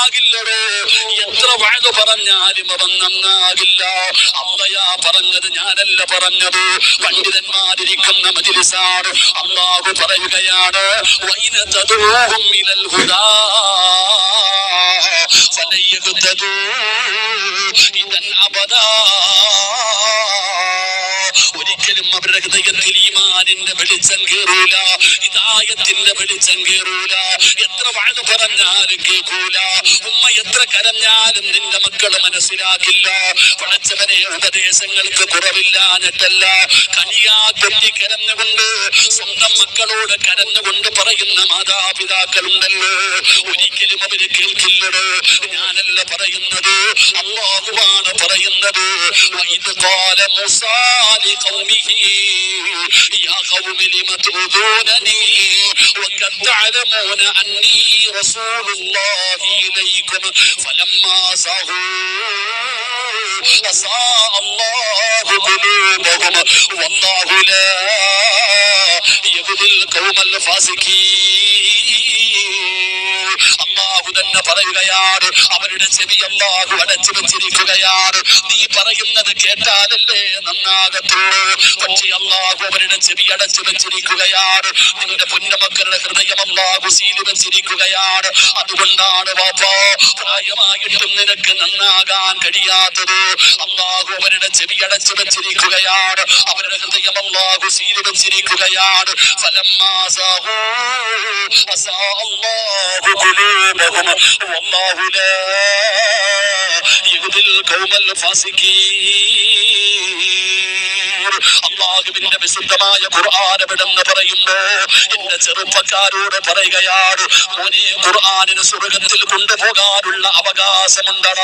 നന്നാകില്ലടോ. എത്ര വഅദ് പറഞ്ഞാലും അവൻ നന്നാകില്ല. അള്ളയാ പറഞ്ഞത്, ഞാനല്ല പറഞ്ഞത്. പണ്ഡിതന്മാരിരിക്കുന്ന മജ്‌ലിസാണ്. അല്ലാഹു പറയുകയാണ്, വൈന തദഊഹും ഇലൽ ഹുദാ ഫലൻ യഹ്തദൂ ഇദൻ അബദാ. ഒരിക്കലും അവരുടെ ഹൃദയത്തിൽ ഈമാനിന്റെ വെളിച്ചം കേറൂല, ഹിദായത്തിന്റെ വെളിച്ചം കേറൂല. എത്ര വഅദ് പറഞ്ഞാലും കേൾക്കൂല. ഉമ്മ എത്ര കരഞ്ഞാലും നിന്റെ മക്കള് മനസ്സിലാക്കില്ല. പടച്ചവനെ, ഉപദേശങ്ങൾക്ക് കുറവില്ലാഞ്ഞിട്ടല്ല, കനിയാ കൊത്തി കരഞ്ഞുകൊണ്ട് സ്വന്തം മക്കളോട് കരഞ്ഞുകൊണ്ട് പറയുന്ന മാതാപിതാക്കളുണ്ടല്ലോ, ഒരിക്കലും അവര് കേൾക്കില്ലടോ. ഞാനല്ല പറയുന്നത്, അല്ലാഹുവാണ് പറയുന്നത്. വഇദ് ഖാല മൂസാ ലിഖൗമിഹി യാ ഖൗമി ലിമ തുദൂനനി വഖദ് തഅലമൂന അന്നീ റസൂലുള്ളാഹി ഇലൈക്കും ഫലമ്മാ സഹൂ അസാ അല്ലാഹു ഖുലൂബഹും വല്ലാഹു ലാ യഹ്ദിൽ ഖൗമൽ ഫാസിഖീൻ. അല്ലാഹു തന്നെ പറയുകയാണ്, അവരുടെ ചെവി അല്ലാഹു അടച്ചു വെച്ചിരിക്കുകയാണ്. നീ പറയുന്നത് കേട്ടാലല്ലേ നന്നാകത്തുള്ളൂ. പക്ഷേ അല്ലാഹു അവരുടെ ചെവി അടച്ചു വെച്ചിരിക്കുകയാണ്. നിന്റെ പൊന്നുമക്കളുടെ ഹൃദയം അല്ലാഹു സീല് വെച്ചിരിക്കുകയാണ്. അതുകൊണ്ടാണ് വാപ്പാ, പ്രായമായിട്ടും നിനക്ക് നന്നാകാൻ കഴിയാത്തത്. അല്ലാഹു അവരുടെ ചെവി അടച്ചു വെച്ചിരിക്കുകയാണ്. അവരുടെ ഹൃദയം അല്ലാഹു സീല് വെച്ചിരിക്കുകയാണ്. ഫലമ്മാ സഹൂ അസാ അല്ലാഹു ഖുലൂബഹും വല്ലാഹു ലാ യഹ്ദിൽ ഖൗമൽ ഫാസിഖീൻ. അല്ലാഹുവിന്റെ വിശുദ്ധമായ ഖുർആൻ എവിടെന്ന് പറയുമ്പോ എന്റെ ചെറുപ്പക്കാരോട് പറയുകയാണ്, മോനെ, ഖുർആനിന് സ്വർഗത്തിൽ കൊണ്ടുപോകാനുള്ള അവകാശമുണ്ടോ?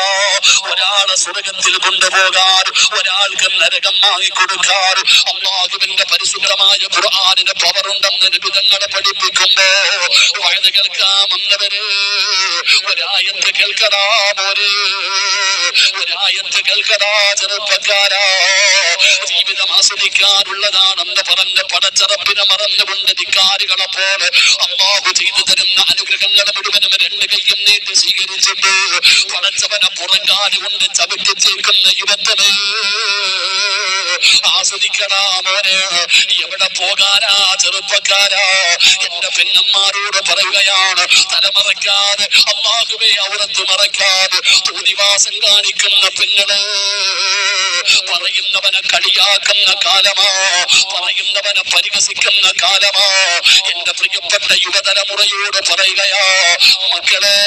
ഒരാളെ സ്വർഗത്തിൽ കൊണ്ടുപോകാൻ, ഒരാൾക്ക് നരകം വാങ്ങിക്കൊടുക്കാൻ അല്ലാഹുവിന്റെ പരിശുദ്ധമായ ഖുർആനിന് പവറുണ്ടെന്ന് നബി തങ്ങളെ പഠിപ്പിക്കുമ്പോ വഅദ് കേൾക്കാമെന്നവര് ഒരായത്ത് കേൾക്കടാ മോനെ, ഒരായത്ത് കേൾക്കടാ ചെറുപ്പക്കാരാ. ജീവിതം ആസ്വദിക്കാനുള്ളതാണെന്ന് പറഞ്ഞ് പടച്ചറപ്പിനെ മറന്നുകൊണ്ട് ധിക്കാരികളെ പോലെ അല്ലാഹു ചെയ്തു തരുന്ന അനുഗ്രഹങ്ങൾ മുഴുവനും രണ്ട് കൈയും നീട്ടി സ്വീകരിച്ചിട്ട് പടച്ചവനെ പുറങ്കാല് കൊണ്ട് ചവിട്ടിച്ചേക്കുന്ന യുവത്വമേ, ആസ്വദിക്കടാ മോനെ. എവിടെ പോകാനാ ചെറുപ്പക്കാരാ? എന്റെ പെങ്ങന്മാരോട് പറയുകയാണ്, തലമറക്കാതെ, അല്ലാഹുവേ ഔറത്ത് മറക്കാതെ തോന്നിവാസം കാണിക്കുന്ന പെങ്ങള്, പറയുന്നവനെ കളിയാക്കുന്ന കാലമാ, പറയുന്നവനെ പരിഹസിക്കുന്ന കാലമാ. എന്റെ പ്രിയപ്പെട്ട യുവതലമുറയോട് പറയുകയാ, മക്കളെ,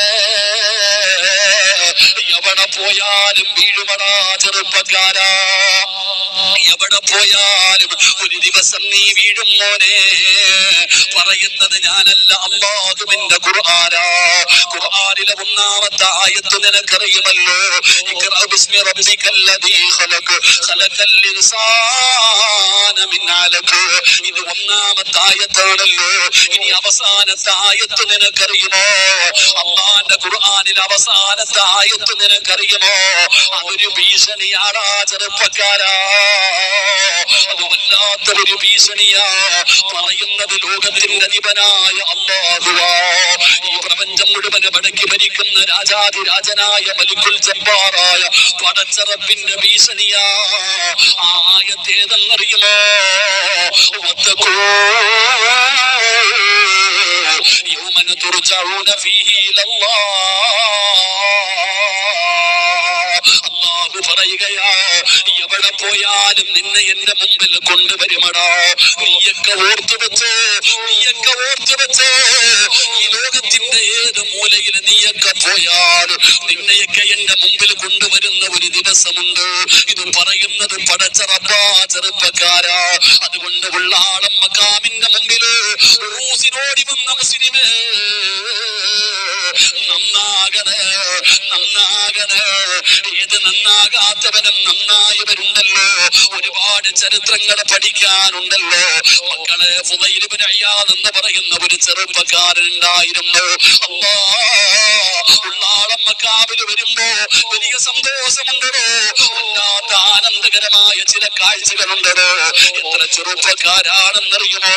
എവിടെ പോയാലും വീഴുമടാ ചെറുപ്പക്കാരാ. എവിടെ പോയാലും ഒരു ദിവസം നീ വീഴും മോനെ. പറയുന്നത് ഞാനല്ല, അല്ലാഹുവിന്റെ ഖുർആനാ. ഖുർആനിലെ ഒന്നാമത്തെ ആയത്ത് നിനക്കറിയുമല്ലോ, ഇഖ്റ ബിസ്മി റബ്ബിക്കല്ലദീ ഖലഖ് ഖലഖൽ ഇൻസാന മിൻ അലഖ്. ഇത് ഒന്നാമത്തെ ആയത്താണല്ലോ. ഇനി അവസാനത്തെ ആയത്ത് നിനക്കറിയുമോ? അല്ലാഹുവിന്റെ ഖുർആനിലെ അവസാനത്തെ ആയത്ത് നിനക്കറിയുമോ? അതൊരു ഭീഷണിയാടാ ചെറുപ്പക്കാരാ. അത് വല്ലാത്ത ഒരു ഭീഷണിയാ. പറയുന്നത് ലോകത്തിന്റെ അധിപനായ അല്ലാഹുവാ. ഈ പ്രപഞ്ചം മുഴുവൻ അടക്കി ഭരിക്കുന്ന രാജാധിരാജനായ മലിക്കുൽ ജബ്ബാറായ പടച്ചറപ്പിന്റെ ഭീഷണിയാ. ആ ആയത്തേതെന്നറിയുമോ? വത്തഖൂ യൗമൻ തുർജഊന ഫീഹി ഇലല്ലാഹ്. അല്ലാഹു പറയുകയാ, എവിടെ പോയാലും നിന്നെ എന്റെ മുമ്പിൽ കൊണ്ടുവരുമടാ. നീയൊക്കെ ഓർത്തു വെച്ചോ, നീയൊക്കെ ഓർത്തു വെച്ചോ. ഈ ലോകത്തിന്റെ ഏത് മൂലയിൽ നീയൊക്കെ പോയാലും നിന്നെയൊക്കെ എന്റെ മുമ്പിൽ കൊണ്ടുവരുന്ന ഒരു ദിവസമുണ്ട്. ഇത് പറയുന്നത് പടച്ചറപ്പാ ചെറുപ്പക്കാരാ. അതുകൊണ്ട് ഉള്ളാളം മക്കാമിന്റെ മുമ്പില് റൂസിനോടി വന്ന മുസ്ലിമേ, നന്നാകണേ, നന്നാകണേ. ഏത് നന്നാകാത്തവനും നന്നായവരുണ്ടല്ലോ. ഒരുപാട് ചരിത്രങ്ങൾ പഠിക്കാനുണ്ടല്ലോ മക്കളെ. ഫുദൈൽ ഇബ്നു ഇയാദ് എന്ന് പറയുന്ന ഒരു ചെറുപ്പക്കാരൻ ഉണ്ടായിരുന്നു. ഉള്ളാളം മക്കാമിൽ വരുമ്പോ വലിയ സന്തോഷമുണ്ടോ, വല്ലാത്ത ആനന്ദകരമായ ചില കാഴ്ചകളുണ്ടോ. എത്ര ചെറുപ്പക്കാരാണെന്നറിയുമോ?